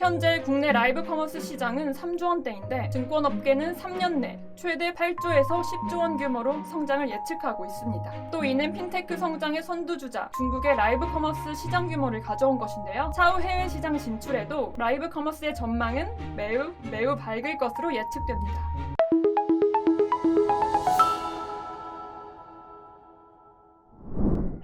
현재 국내 라이브 커머스 시장은 3조 원대인데 증권업계는 3년 내 최대 8조에서 10조 원 규모로 성장을 예측하고 있습니다. 또 이는 핀테크 성장의 선두주자 중국의 라이브 커머스 시장 규모를 가져온 것인데요. 차후 해외 시장 진출에도 라이브 커머스의 전망은 매우 밝을 것으로 예측됩니다.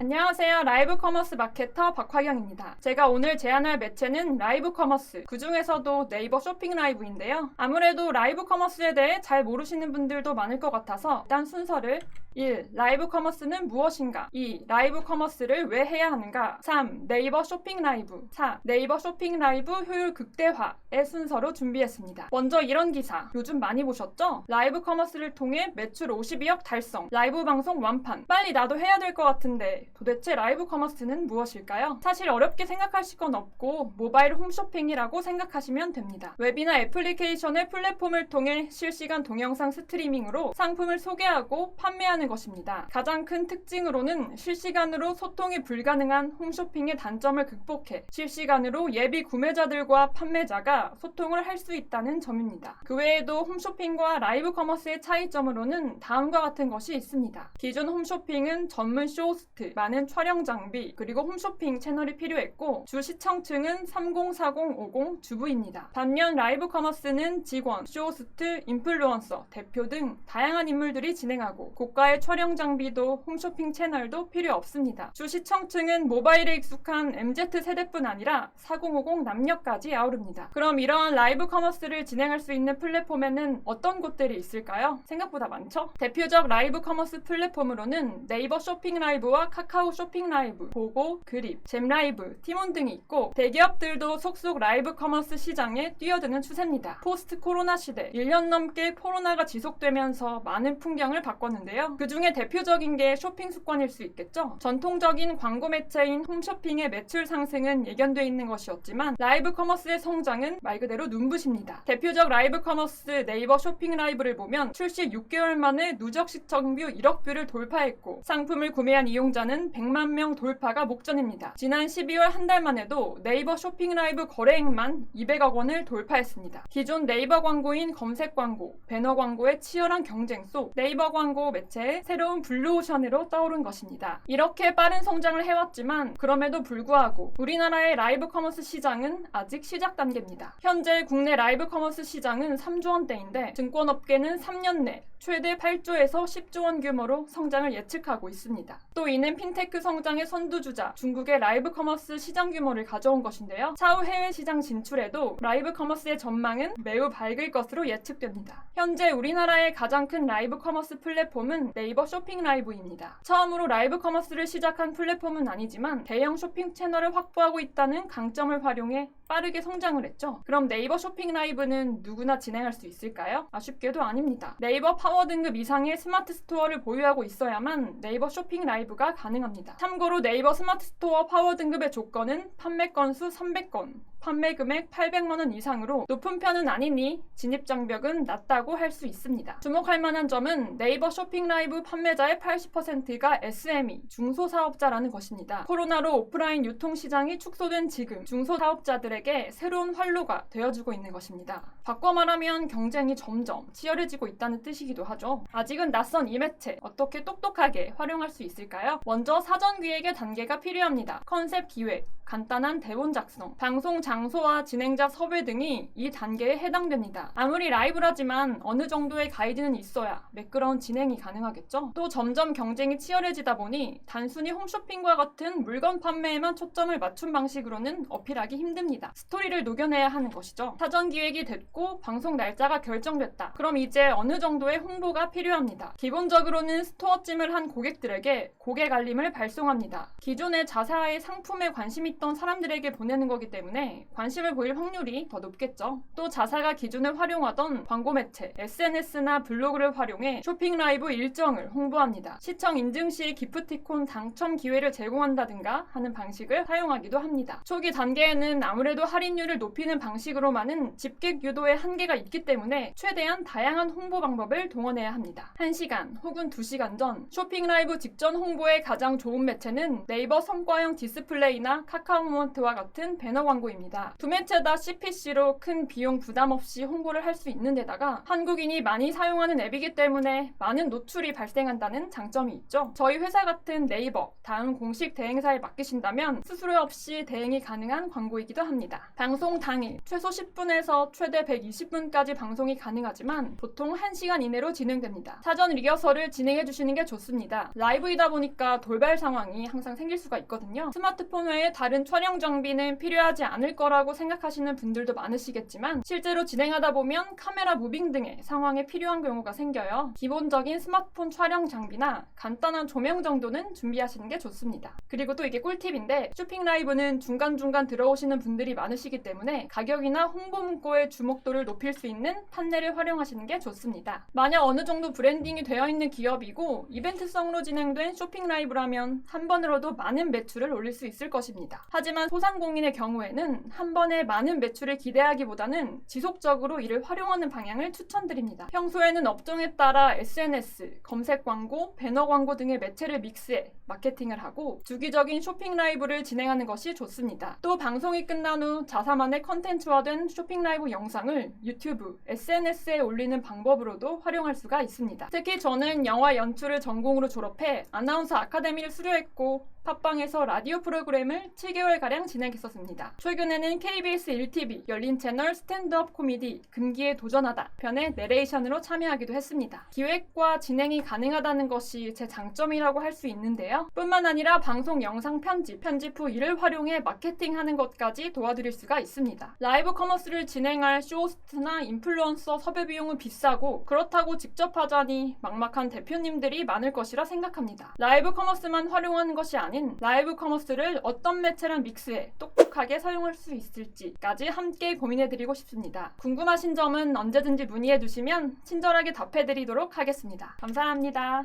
안녕하세요. 라이브 커머스 마케터 박화경입니다. 제가 오늘 제안할 매체는 라이브 커머스, 그 중에서도 네이버 쇼핑 라이브인데요. 아무래도 라이브 커머스에 대해 잘 모르시는 분들도 많을 것 같아서 일단 순서를 1. 라이브 커머스는 무엇인가? 2. 라이브 커머스를 왜 해야 하는가? 3. 네이버 쇼핑 라이브 4. 네이버 쇼핑 라이브 효율 극대화의 순서로 준비했습니다. 먼저 이런 기사 요즘 많이 보셨죠? 라이브 커머스를 통해 매출 52억 달성, 라이브 방송 완판, 빨리 나도 해야 될 것 같은데 도대체 라이브 커머스는 무엇일까요? 사실 어렵게 생각하실 건 없고 모바일 홈쇼핑이라고 생각하시면 됩니다. 웹이나 애플리케이션의 플랫폼을 통해 실시간 동영상 스트리밍으로 상품을 소개하고 판매하는 것입니다. 가장 큰 특징으로는 실시간으로 소통이 불가능한 홈쇼핑의 단점을 극복해 실시간으로 예비 구매자들과 판매자가 소통을 할 수 있다는 점입니다. 그 외에도 홈쇼핑과 라이브 커머스의 차이점으로는 다음과 같은 것이 있습니다. 기존 홈쇼핑은 전문 쇼호스트, 많은 촬영 장비, 그리고 홈쇼핑 채널이 필요했고 주 시청층은 30, 40, 50 주부입니다. 반면 라이브 커머스는 직원, 쇼호스트, 인플루언서, 대표 등 다양한 인물들이 진행하고 고가의 촬영 장비도 홈쇼핑 채널도 필요 없습니다. 주 시청층은 모바일에 익숙한 MZ세대뿐 아니라 4050 남녀까지 아우릅니다. 그럼 이러한 라이브 커머스를 진행할 수 있는 플랫폼에는 어떤 곳들이 있을까요? 생각보다 많죠? 대표적 라이브 커머스 플랫폼으로는 네이버 쇼핑 라이브와 카카오 쇼핑 라이브, 보고, 그립, 잼라이브, 티몬 등이 있고 대기업들도 속속 라이브 커머스 시장에 뛰어드는 추세입니다. 포스트 코로나 시대, 1년 넘게 코로나가 지속되면서 많은 풍경을 바꿨는데요. 그 중에 대표적인 게 쇼핑 습관일 수 있겠죠. 전통적인 광고 매체인 홈쇼핑의 매출 상승은 예견돼 있는 것이었지만 라이브 커머스의 성장은 말 그대로 눈부십니다. 대표적 라이브 커머스 네이버 쇼핑 라이브를 보면 출시 6개월 만에 누적 시청뷰 1억 뷰를 돌파했고 상품을 구매한 이용자는 100만 명 돌파가 목전입니다. 지난 12월 한 달만 해도 네이버 쇼핑 라이브 거래액만 200억 원을 돌파했습니다. 기존 네이버 광고인 검색 광고, 배너 광고의 치열한 경쟁 속 네이버 광고 매체의 새로운 블루오션으로 떠오른 것입니다. 이렇게 빠른 성장을 해왔지만 그럼에도 불구하고 우리나라의 라이브 커머스 시장은 아직 시작 단계입니다. 현재 국내 라이브 커머스 시장은 3조 원대인데 증권업계는 3년 내 최대 8조에서 10조 원 규모로 성장을 예측하고 있습니다. 또 이는 핀테크 성장의 선두주자 중국의 라이브 커머스 시장 규모를 가져온 것인데요. 차후 해외 시장 진출에도 라이브 커머스의 전망은 매우 밝을 것으로 예측됩니다. 현재 우리나라의 가장 큰 라이브 커머스 플랫폼은 네이버 쇼핑 라이브입니다. 처음으로 라이브 커머스를 시작한 플랫폼은 아니지만 대형 쇼핑 채널을 확보하고 있다는 강점을 활용해 빠르게 성장을 했죠. 그럼 네이버 쇼핑 라이브는 누구나 진행할 수 있을까요? 아쉽게도 아닙니다. 네이버 파워 등급 이상의 스마트 스토어를 보유하고 있어야만 네이버 쇼핑 라이브가 가능합니다. 참고로 네이버 스마트 스토어 파워 등급의 조건은 판매 건수 300건, 판매 금액 800만 원 이상으로 높은 편은 아니니 진입 장벽은 낮다고 할 수 있습니다. 주목할 만한 점은 네이버 쇼핑 라이브 판매자의 80%가 SME, 중소사업자라는 것입니다. 코로나로 오프라인 유통시장이 축소된 지금 중소사업자들에게 새로운 활로가 되어주고 있는 것입니다. 바꿔 말하면 경쟁이 점점 치열해지고 있다는 뜻이기도 하죠. 아직은 낯선 이 매체 어떻게 똑똑하게 활용할 수 있을까요? 먼저 사전 기획의 단계가 필요합니다. 컨셉 기획, 간단한 대본 작성, 방송 장소와 진행자 섭외 등이 이 단계에 해당됩니다. 아무리 라이브라지만 어느 정도의 가이드는 있어야 매끄러운 진행이 가능하겠죠? 또 점점 경쟁이 치열해지다 보니 단순히 홈쇼핑과 같은 물건 판매에만 초점을 맞춘 방식으로는 어필하기 힘듭니다. 스토리를 녹여내야 하는 것이죠. 사전 기획이 됐고 방송 날짜가 결정됐다. 그럼 이제 어느 정도의 홍보가 필요합니다. 기본적으로는 스토어찜을 한 고객들에게 고객 알림을 발송합니다. 기존의 자사의 상품에 관심 있던 사람들에게 보내는 거기 때문에 관심을 보일 확률이 더 높겠죠. 또 자사가 기존에 활용하던 광고 매체, SNS나 블로그를 활용해 쇼핑 라이브 일정을 홍보합니다. 시청 인증 시 기프티콘 당첨 기회를 제공한다든가 하는 방식을 사용하기도 합니다. 초기 단계에는 아무래도 할인율을 높이는 방식으로만은 집객 유도에 한계가 있기 때문에 최대한 다양한 홍보 방법을 동원해야 합니다. 1시간 혹은 2시간 전 쇼핑 라이브 직전 홍보에 가장 좋은 매체는 네이버 성과형 디스플레이나 카카오 모먼트와 같은 배너 광고입니다. 있습니다. 두 매체 다 CPC로 큰 비용 부담 없이 홍보를 할 수 있는 데다가 한국인이 많이 사용하는 앱이기 때문에 많은 노출이 발생한다는 장점이 있죠. 저희 회사 같은 네이버, 다음 공식 대행사에 맡기신다면 수수료 없이 대행이 가능한 광고이기도 합니다. 방송 당일 최소 10분에서 최대 120분까지 방송이 가능하지만 보통 1시간 이내로 진행됩니다. 사전 리허설을 진행해 주시는 게 좋습니다. 라이브이다 보니까 돌발 상황이 항상 생길 수가 있거든요. 스마트폰 외에 다른 촬영 장비는 필요하지 않을 거라고 생각하시는 분들도 많으시겠지만 실제로 진행하다 보면 카메라 무빙 등의 상황에 필요한 경우가 생겨요. 기본적인 스마트폰 촬영 장비나 간단한 조명 정도는 준비하시는 게 좋습니다. 그리고 또 이게 꿀팁인데 쇼핑 라이브는 중간중간 들어오시는 분들이 많으시기 때문에 가격이나 홍보 문구의 주목도를 높일 수 있는 판넬을 활용하시는 게 좋습니다. 만약 어느 정도 브랜딩이 되어 있는 기업이고 이벤트성으로 진행된 쇼핑 라이브라면 한 번으로도 많은 매출을 올릴 수 있을 것입니다. 하지만 소상공인의 경우에는 한 번에 많은 매출을 기대하기보다는 지속적으로 이를 활용하는 방향을 추천드립니다. 평소에는 업종에 따라 SNS, 검색 광고, 배너 광고 등의 매체를 믹스해 마케팅을 하고 주기적인 쇼핑 라이브를 진행하는 것이 좋습니다. 또 방송이 끝난 후 자사만의 컨텐츠화된 쇼핑 라이브 영상을 유튜브, SNS에 올리는 방법으로도 활용할 수가 있습니다. 특히 저는 영화 연출을 전공으로 졸업해 아나운서 아카데미를 수료했고 팟빵에서 라디오 프로그램을 7개월가량 진행했었습니다. 최근에는 KBS 1TV 열린 채널 스탠드업 코미디 금기에 도전하다 편의 내레이션으로 참여하기도 했습니다. 기획과 진행이 가능하다는 것이 제 장점이라고 할 수 있는데요. 뿐만 아니라 방송 영상 편집 후 이를 활용해 마케팅하는 것까지 도와드릴 수가 있습니다. 라이브 커머스를 진행할 쇼호스트나 인플루언서 섭외 비용은 비싸고 그렇다고 직접 하자니 막막한 대표님들이 많을 것이라 생각합니다. 라이브 커머스만 활용하는 것이 아닌 라이브 커머스를 어떤 매체랑 믹스해 똑똑하게 사용할 수 있을지까지 함께 고민해드리고 싶습니다. 궁금하신 점은 언제든지 문의해주시면 친절하게 답해드리도록 하겠습니다. 감사합니다.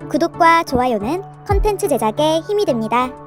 구독과 좋아요는 컨텐츠 제작에 힘이 됩니다.